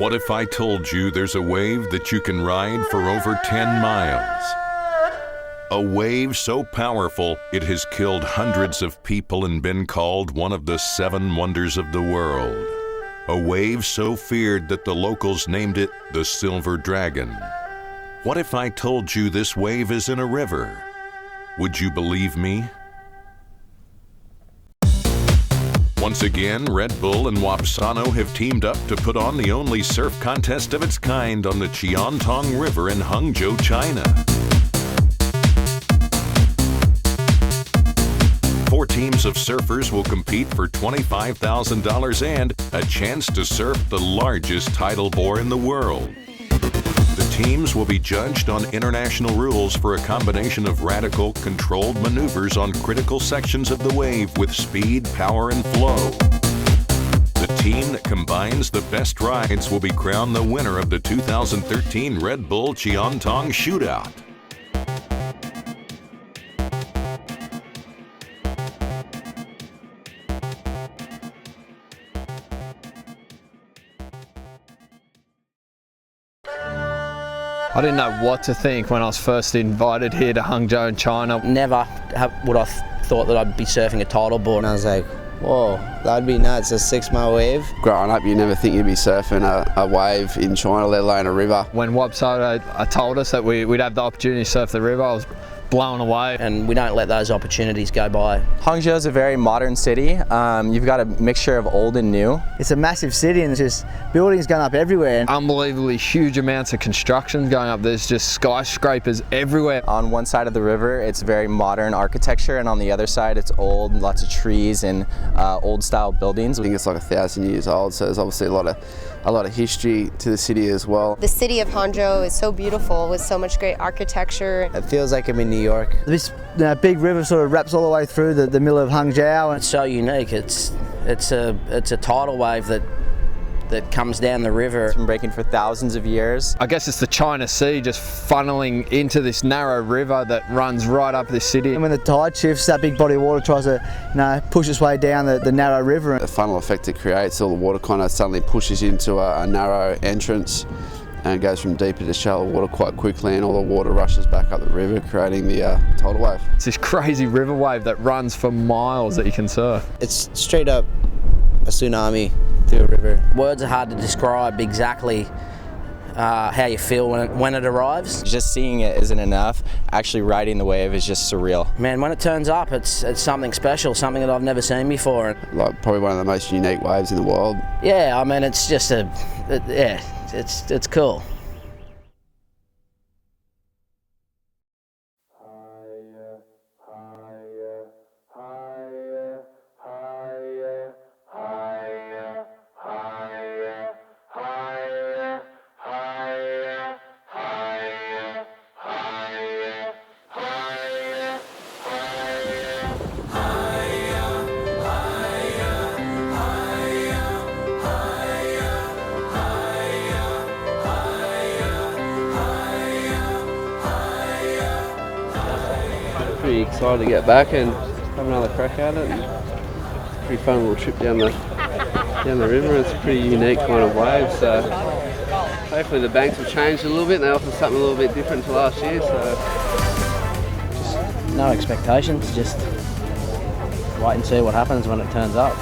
What if I told you there's a wave that you can ride for over 10 miles? A wave so powerful it has killed hundreds of people and been called one of the 7 wonders of the world. A wave so feared that the locals named it the Silver Dragon. What if I told you this wave is in a river? Would you believe me? Once again, Red Bull and Wapsano have teamed up to put on the only surf contest of its kind on the Qiantang River in Hangzhou, China. 4 teams of surfers will compete for $25,000 and a chance to surf the largest tidal bore in the world. The teams will be judged on international rules for a combination of radical, controlled maneuvers on critical sections of the wave with speed, power, and flow. The team that combines the best rides will be crowned the winner of the 2013 Red Bull Qiantang Shootout. I didn't know what to think when I was first invited here to Hangzhou in China. Never would I thought that I'd be surfing a tidal board. And I was like, whoa, that'd be nuts, a 6-mile wave. Growing up, you never think you'd be surfing a wave in China, let alone a river. When Wapsano told us that we'd have the opportunity to surf the river, I was blown away. And we don't let those opportunities go by. Hangzhou is a very modern city. You've got a mixture of old and new. It's a massive city and there's just buildings going up everywhere. Unbelievably huge amounts of construction going up. There's just skyscrapers everywhere. On one side of the river, it's very modern architecture, and on the other side, it's old, lots of trees and old style buildings. I think it's like 1,000 years old, so there's obviously a lot of history to the city as well. The city of Hangzhou is so beautiful with so much great architecture. It feels like I'm in New York. This big river sort of wraps all the way through the middle of Hangzhou. It's so unique. It's a tidal wave that comes down the river. It's been breaking for thousands of years. I guess it's the China Sea just funneling into this narrow river that runs right up this city. And when the tide shifts, that big body of water tries to push its way down the narrow river. The funnel effect it creates, all the water kind of suddenly pushes into a narrow entrance and goes from deeper to shallow water quite quickly, and all the water rushes back up the river, creating the tidal wave. It's this crazy river wave that runs for miles that you can surf. It's straight up a tsunami through a river. Words are hard to describe exactly how you feel when it arrives. Just seeing it isn't enough. Actually riding the wave is just surreal. Man, when it turns up, it's something special, something that I've never seen before. Like probably one of the most unique waves in the world. Yeah, I mean, it's just it's cool. Pretty excited to get back and have another crack at it. And it's a pretty fun little trip down the river. It's a pretty unique kind of wave, so hopefully the banks have changed a little bit and they offer something a little bit different to last year. So just no expectations, just wait and see what happens when it turns up.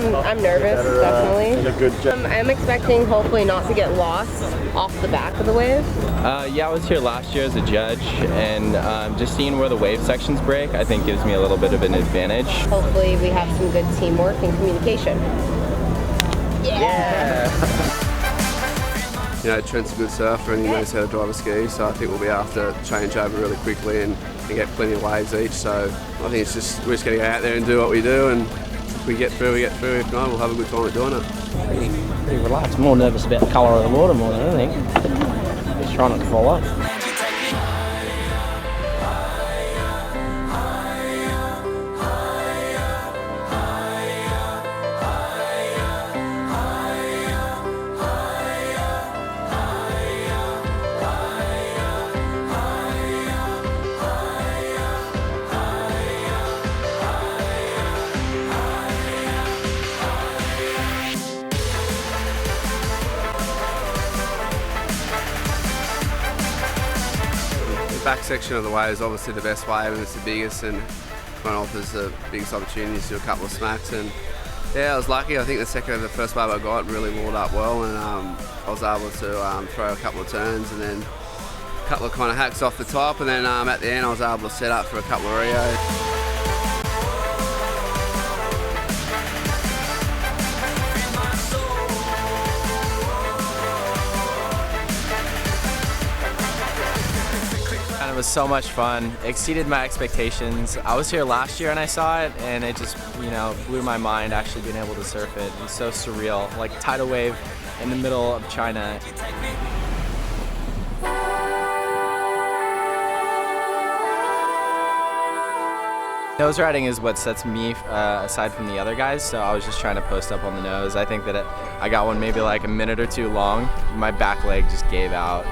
I'm nervous, definitely. I'm expecting hopefully not to get lost off the back of the wave. Yeah, I was here last year as a judge, and just seeing where the wave sections break, I think gives me a little bit of an advantage. Hopefully we have some good teamwork and communication. Yeah! You know, Trent's a good surfer and he knows how to drive a ski, so I think we'll be able to change over really quickly and get plenty of waves each. So I think we're just going to go out there and do what we do, and if we get through, we get through. If not, we'll have a good time at doing it. Pretty relaxed. More nervous about the colour of the water more than anything. Just trying not to fall off. back section of the wave is obviously the best wave and it's the biggest and kind of offers the biggest opportunities to do a couple of smacks. And yeah, I was lucky. I think the first wave I got really walled up well, and I was able to throw a couple of turns and then a couple of kind of hacks off the top, and then at the end I was able to set up for a couple of Rios. It was so much fun, exceeded my expectations. I was here last year and I saw it, and it just, blew my mind actually being able to surf it. It was so surreal, like tidal wave in the middle of China. Nose riding is what sets me aside from the other guys, so I was just trying to post up on the nose. I think that I got one maybe like a minute or two long. My back leg just gave out.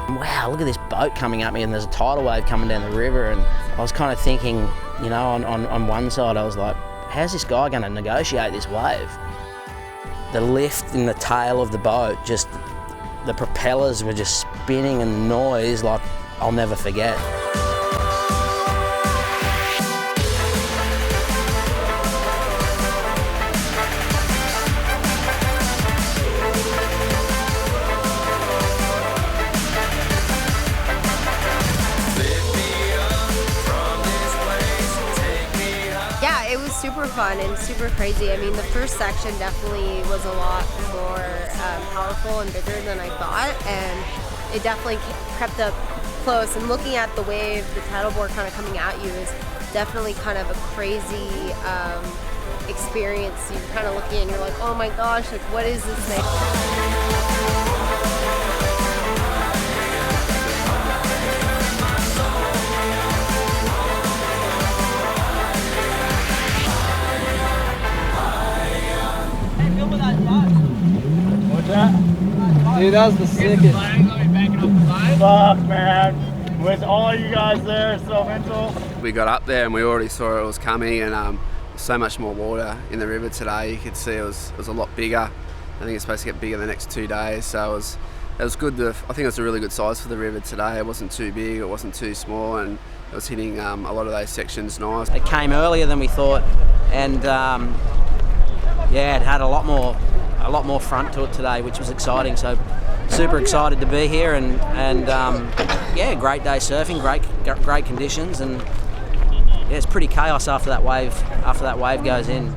Wow, look at this boat coming at me, and there's a tidal wave coming down the river, and I was kind of thinking, on one side I was like, how's this guy going to negotiate this wave? The lift in the tail of the boat, just the propellers were just spinning, and the noise, like, I'll never forget. Super fun and super crazy. I mean, the first section definitely was a lot more powerful and bigger than I thought, and it definitely crept up close. And looking at the wave, the tidal board kind of coming at you is definitely kind of a crazy experience. You're kind of looking and you're like, oh my gosh, like what is this thing? Dude, that was the sickest. Fuck, man. With all you guys there, so mental. We got up there and we already saw it was coming, and so much more water in the river today. You could see it was a lot bigger. I think it's supposed to get bigger the next 2 days, so it was good. I think it was a really good size for the river today. It wasn't too big, it wasn't too small, and it was hitting a lot of those sections nice. It came earlier than we thought, and it had a lot more front to it today, which was exciting. So super excited to be here, and great day surfing, great conditions, and yeah, it's pretty chaos after that wave goes in.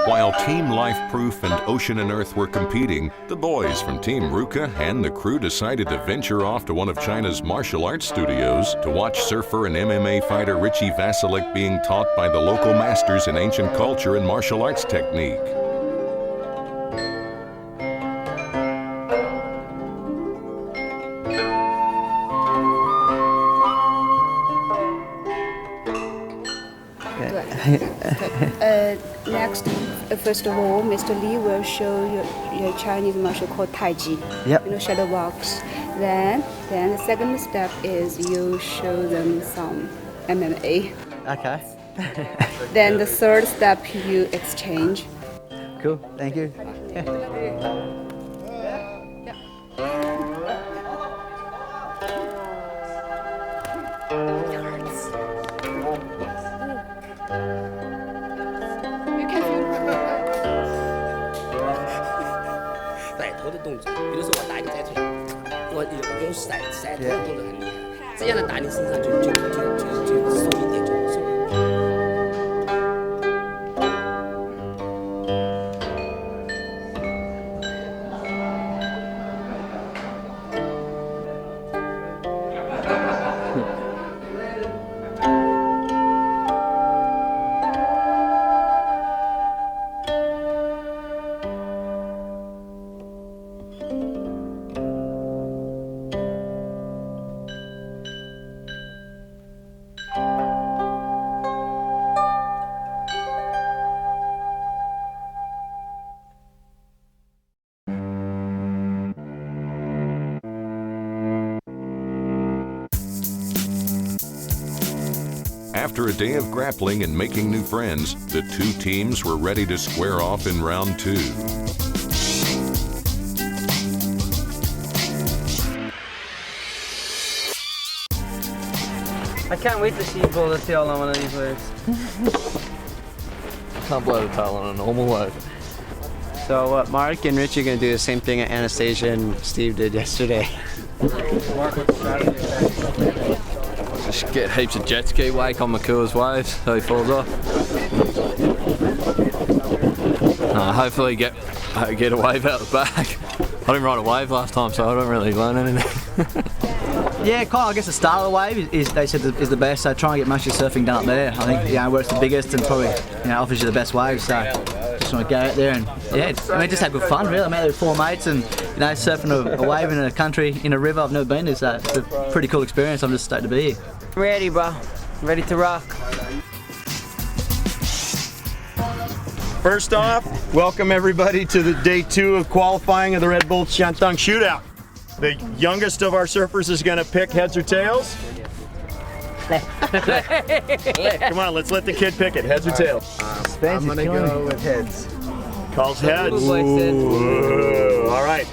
While Team Lifeproof and Ocean and Earth were competing, the boys from Team Ruka and the crew decided to venture off to one of China's martial arts studios to watch surfer and MMA fighter Richie Vaculik being taught by the local masters in ancient culture and martial arts technique. Next, first of all, Mr. Lee will show you Chinese martial called Tai Chi. Yep. Shadow box. Then the second step is you show them some MMA. Okay. Then the third step you exchange. Cool. Thank you. After a day of grappling and making new friends, the two teams were ready to square off in round 2. I can't wait to see you blow the tail on one of these waves. Can't blow the tail on a normal wave. So Mark and Richie are going to do the same thing that Anastasia and Steve did yesterday. Just get heaps of jet ski wake on Makua's waves so he falls off. Hopefully get a wave out the back. I didn't ride a wave last time, so I don't really learn anything. Yeah, kind of, I guess the start of the wave is they said is the best, so try and get most of your surfing done up there. I think, where it's the biggest and probably, offers you the best wave, so just want to go out there and, just have good fun, really. I'm out there with 4 mates and, surfing a wave in a country, in a river I've never been to, so it's a pretty cool experience. I'm just stoked to be here. Ready, bro. Ready to rock. First off, welcome everybody to the day 2 of qualifying of the Red Bull Qiantang Shootout. The youngest of our surfers is going to pick heads or tails. Come on, let's let the kid pick it. Heads or tails? I'm going to go with heads. Calls heads. Ooh, all right.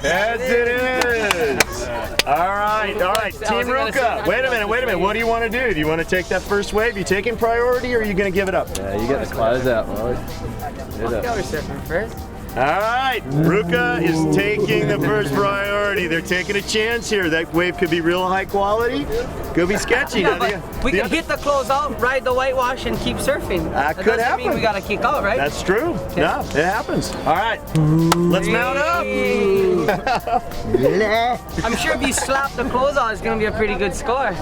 Heads it is. All right. Team Ruka. Wait a minute. What do you want to do? Do you want to take that first wave? You taking priority or are you going to give it up? Yeah, you get the close out, boys. Let's go surfing first. All right, Ruka is taking the first priority. They're taking a chance here. That wave could be real high quality, could be sketchy. We can hit the close out, ride the whitewash, and keep surfing. That could happen. Mean we gotta kick out, right? That's true. Okay. No, it happens. All right, let's mount up. I'm sure if you slap the close out, it's gonna be a pretty good score.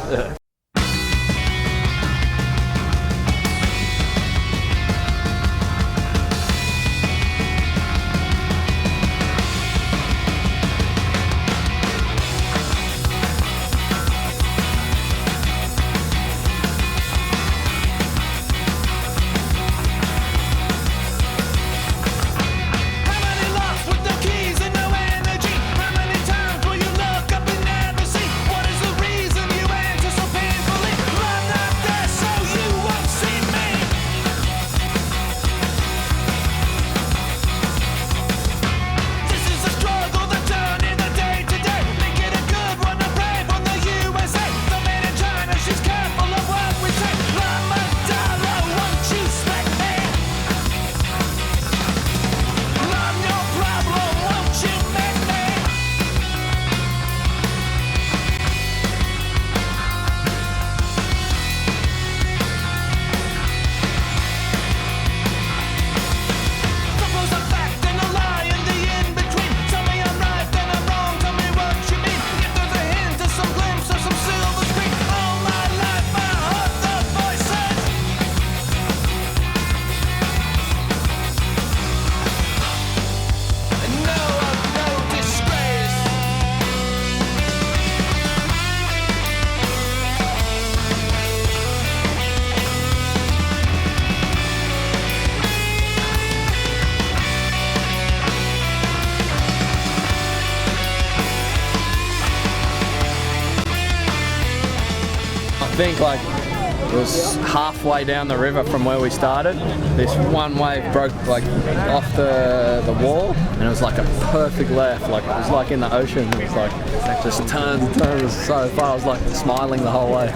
I think it was halfway down the river from where we started. This one wave broke off the wall, and it was like a perfect left. It was like in the ocean. It was just turns and turns so far. I was like smiling the whole way.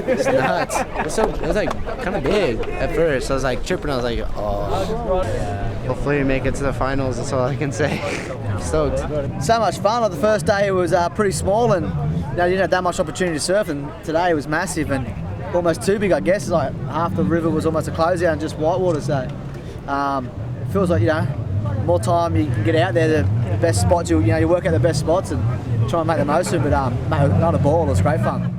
It's nuts. It was kind of big at first. I was tripping. I was oh. Hopefully we make it to the finals. That's all I can say. I'm stoked. So much fun. The first day it was pretty small and you didn't have that much opportunity to surf, and today it was massive and almost too big, I guess. It's half the river was almost a closeout and just whitewater, so it feels like, more time you can get out there, the best spots, you work out the best spots and try and make the most of it, but not a ball, it was great fun.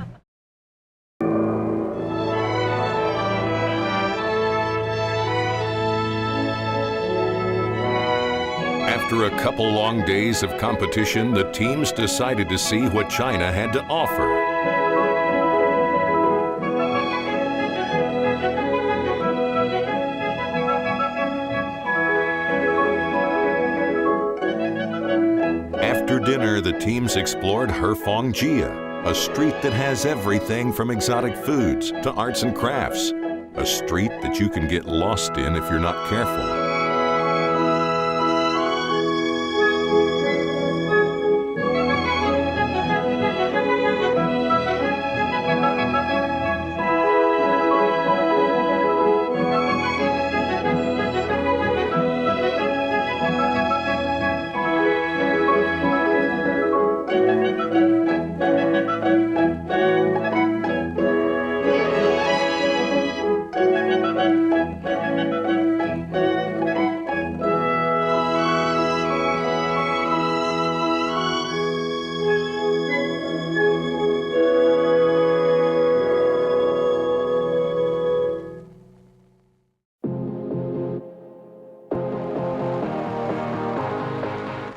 After a couple long days of competition, the teams decided to see what China had to offer. After dinner, the teams explored Herfongjia, A street that has everything from exotic foods to arts and crafts. A street that you can get lost in if you're not careful.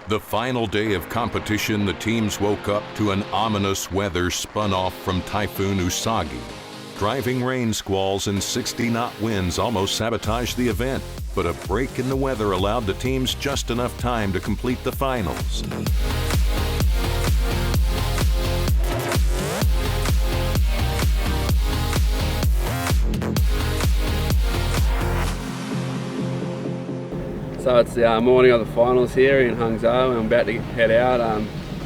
The final day of competition, the teams woke up to an ominous weather spun off from Typhoon Usagi. Driving rain squalls and 60-knot winds almost sabotaged the event, but a break in the weather allowed the teams just enough time to complete the finals. So it's the morning of the finals here in Hangzhou, and I'm about to head out.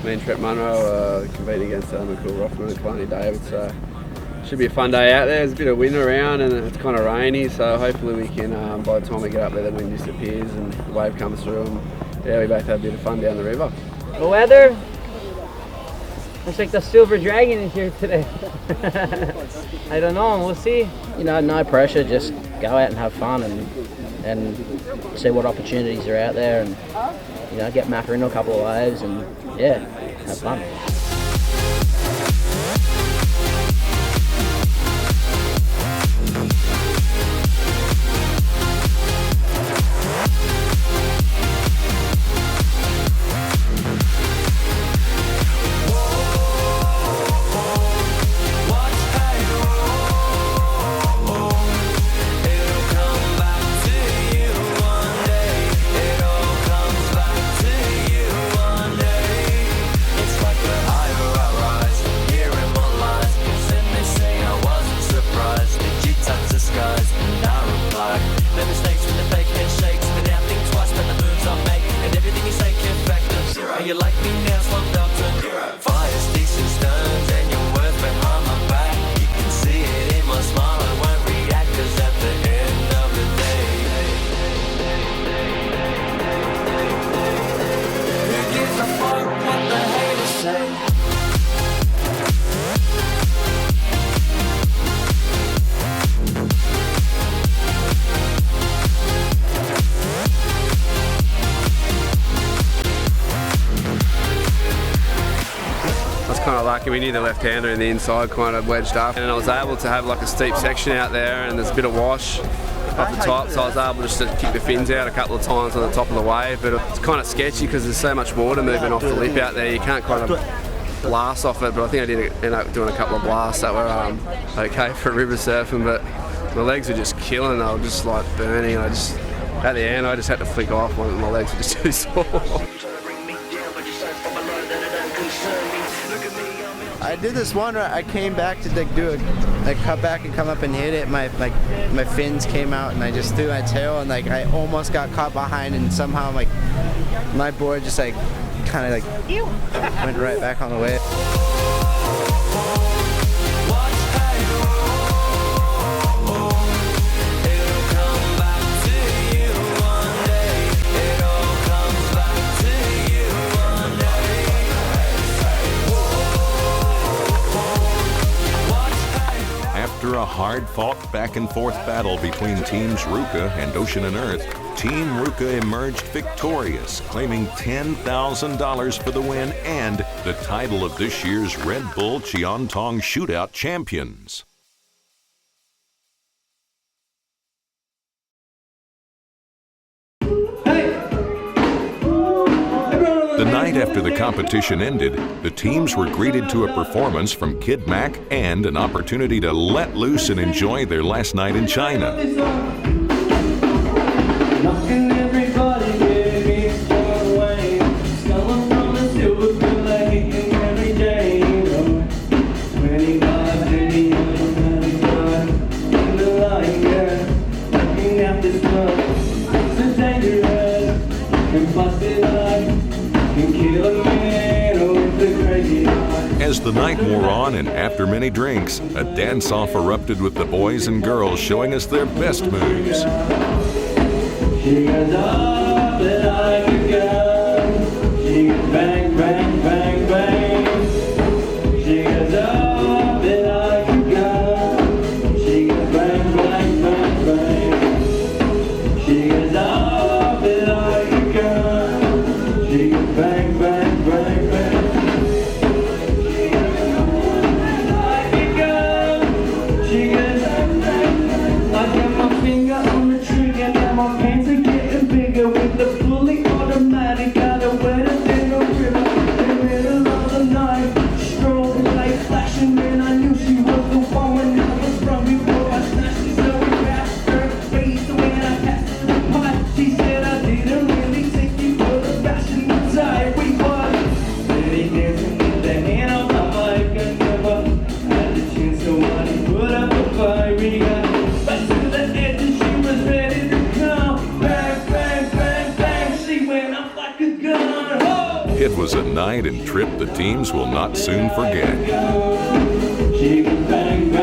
Me and Trent Munro competing against Makua, Rothman and Kalani David. So should be a fun day out there. There's a bit of wind around and it's kind of rainy, so hopefully we can, by the time we get up there, the wind disappears and the wave comes through, and yeah, we both have a bit of fun down the river. The weather looks like the silver dragon is here today. I don't know, we'll see. You know, no pressure, just go out and have fun and see what opportunities are out there, and you know, get Macca into a couple of waves and yeah, have fun. Kind of lucky, we knew the left-hander in the inside kind of wedged up, and I was able to have like a steep section out there, and there's a bit of wash off the top, so I was able just to kick the fins out a couple of times on the top of the wave. But it's kind of sketchy because there's so much water moving off the lip out there, you can't kind of blast off it. But I think I did end up doing a couple of blasts that were okay for river surfing, but my legs were just killing. They were just like burning. At the end I just had to flick off. My legs were just too sore. I did this one where I came back to like do a cut back and come up and hit it. My fins came out and I just threw my tail, and like I almost got caught behind, and somehow like my board just like kind of like went right back on the wave. After a hard-fought back-and-forth battle between Teams Ruka and Ocean and Earth, Team Ruka emerged victorious, claiming $10,000 for the win and the title of this year's Red Bull Qiantang Shootout Champions. The night after the competition ended, the teams were greeted to a performance from Kid Mac and an opportunity to let loose and enjoy their last night in China. the night wore on and after many drinks, a dance-off erupted with the boys and girls showing us their best moves. She goes up and I could go. She goes bang, bang, bang, bang. She goes up and I could go. She goes bang, bang, bang, bang. She goes up and I could go. She goes bang, bang, bang, bang. It was a night and trip the teams will not soon forget. She can bang, bang.